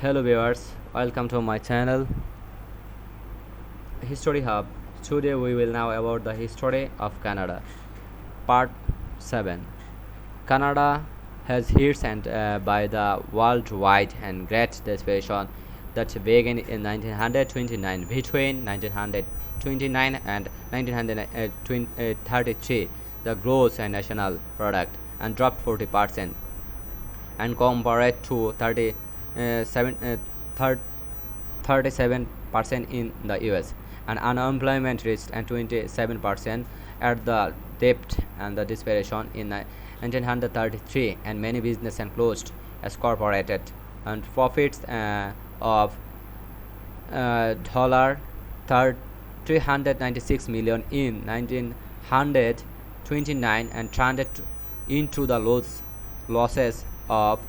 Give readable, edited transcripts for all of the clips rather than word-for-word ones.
Hello viewers, welcome to my channel History Hub. Today we will know about the history of Canada. Part 7. Canada has hits and by the worldwide and great depression that began in 1929. Between 1929 and 1933, the gross national product and dropped 40% and compared to 37% in the US, and unemployment reached 27% at the depth and the desperation in 1933, and many businesses closed as corporated, and profits of dollar 396 million in 1929 and turned into the losses of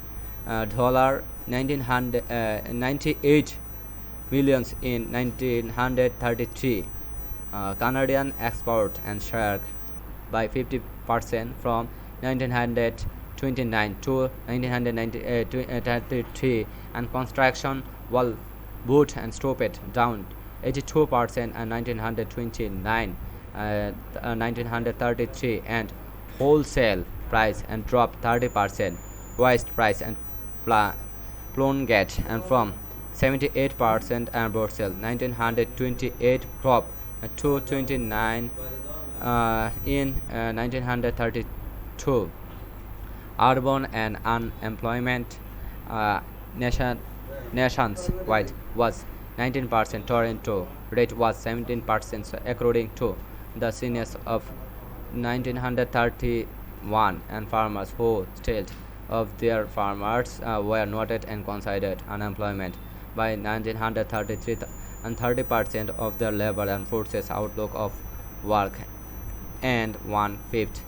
dollar 1998 millions in 1933. Canadian export and shrank by 50% from 1929 to 1933, and construction wall boot and stopped down 82% in 1929 1933, and wholesale price and dropped 30%, waste price and plunged and from 78% and Brussels 1928 crop to 29 in 1932. Urban and unemployment uh, nation nationwide was 19%. Toronto rate was 17% according to the census of 1931, and farmers who stayed of their farmers were noted and considered unemployment by 1933, and 30% of their labor and forces outlook of work, and one-fifth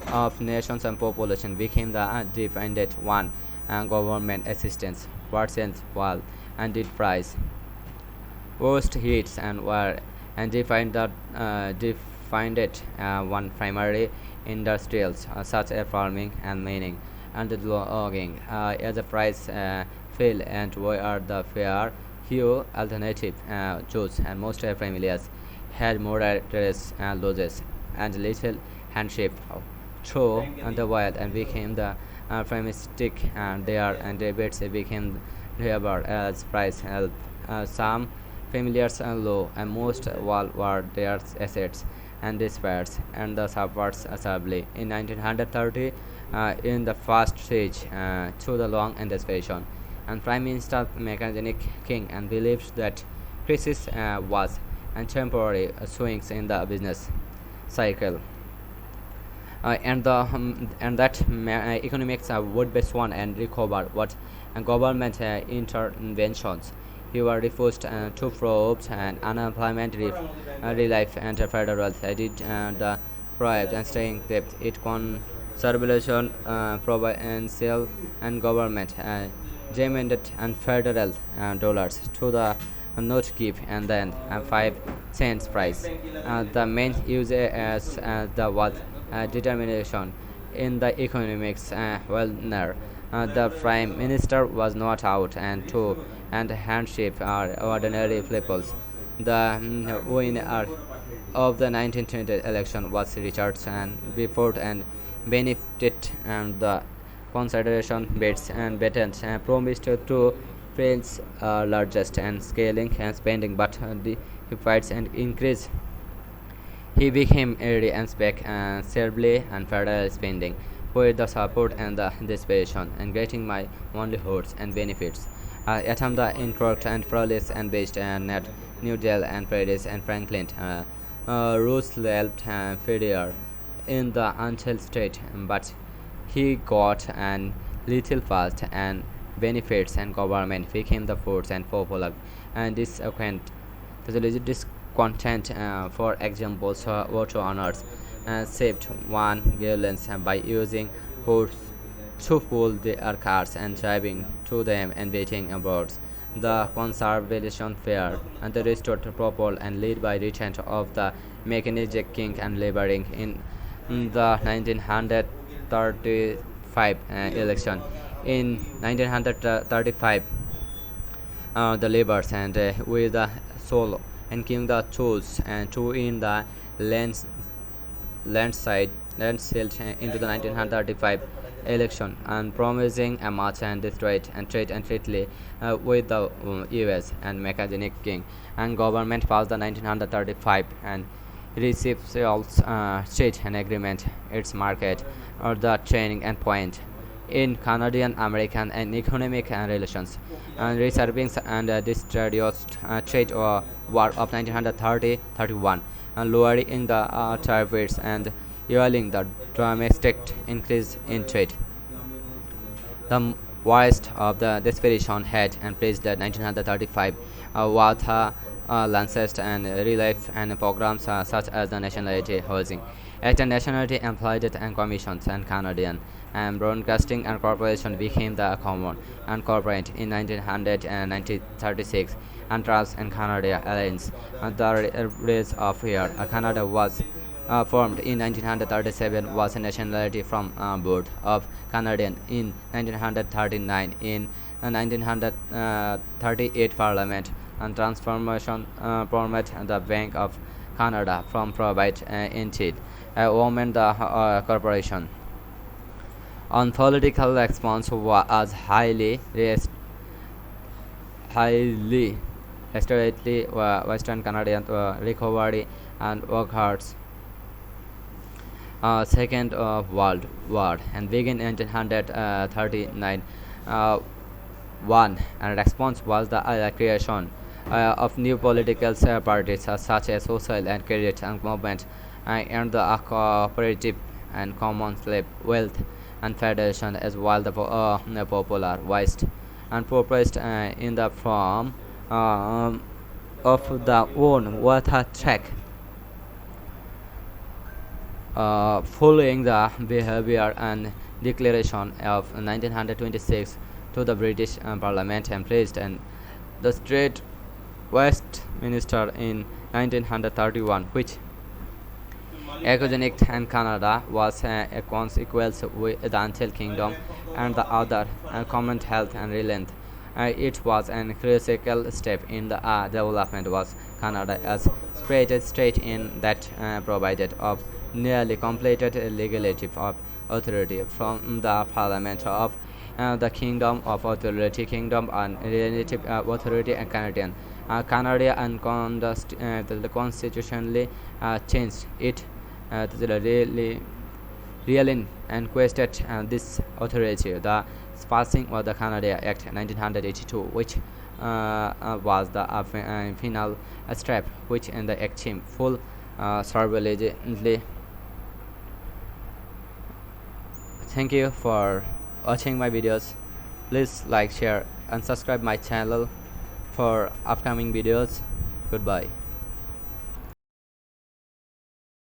of nations and population became the dependent one, and government assistance percent while and did price worst hits and were and defined it one primary industrials such as farming and mining and the logging as the price fell, and we are the fair few alternative choose, and most families had moderate losses and little handshake through the wild and became the pessimistic, and there and debates became labor as price help some familiars and low, and most wall were their assets and despairs and the supports assembly in 1930 in the first stage through the long and desperation, and Prime Minister mechanic king and believed that crisis was and temporary swings in the business cycle, and that economics would be one and recover what government interventions. He was refused to probes and unemployment relief, and federal did the private and staying depth it conservation provincial and government demanded and federal dollars to the note give and then 5 cents price. The main use as the was determination in the economics well. The prime minister was not out and to and handshake are ordinary peoples. The winner of the 1920 election was Richardson before and benefited, and the consideration bids and bettens promised to French largest and scaling and spending, but the fights and increase. He became area and spec severely and federal spending with the support and the desperation and getting my only hopes and benefits. Atom the incorrect and prowess and based and at New Delhi and Paris and Franklin Roosevelt failure in the until state, but he got an little fast and benefits and government became the force and popular and discontent for example water honors saved one violence by using horse to pull their cars and driving to them and waiting aboard the conservation fair, and the restored proper and led by return of the mechanic king and laboring in the 1935 election. In 1935, the labors and with the soul and giving the tools and to in the lands landside landslide into the 1935 election and promising a march and trade and treaty with the US and mechanic king and government passed the 1935 and receives state an agreement its market or the training and point in Canadian American and economic relations and reserving and distrust trade war of 1930-31 and lowering the tariffs and fueling the dramatic increase in trade. The worst of the desperation had and placed the 1935 Watha lanced and relief and programs such as the nationality housing act and nationality employed and commissions and Canadian and broadcasting and corporation became the common and corporate in 1936 and Trans and Canada Alliance and the race of here Canada was formed in 1937 was a nationality from board of Canadian in 1939 in 1938 Parliament and transformation permit the Bank of Canada from private entity woman the corporation on political response was highly historically Western Canadian recovery and workers Second World War and began in 1939 one and response was the creation of new political parties such as social and credit and movement and the cooperative and commonwealth and federation as well the popular west and proposed in the form of the own water track following the behavior and declaration of 1926 to the British Parliament and placed and the Straight Westminster in 1931, which Ecogenic and Canada was a consequence with the United Kingdom and the other Commonwealth and Ireland. It was an critical step in the development was Canada as separate state in that provided of nearly completed legislative of authority from the Parliament of the Kingdom of Authority Kingdom and Relative Authority and Canadian Canada and the constitutionally changed it really and quested this authority the passing of the Canada Act 1982 which was the final step which in the achieved full surveillance. Thank you for watching my videos. Please like, share and subscribe my channel for upcoming videos. Goodbye.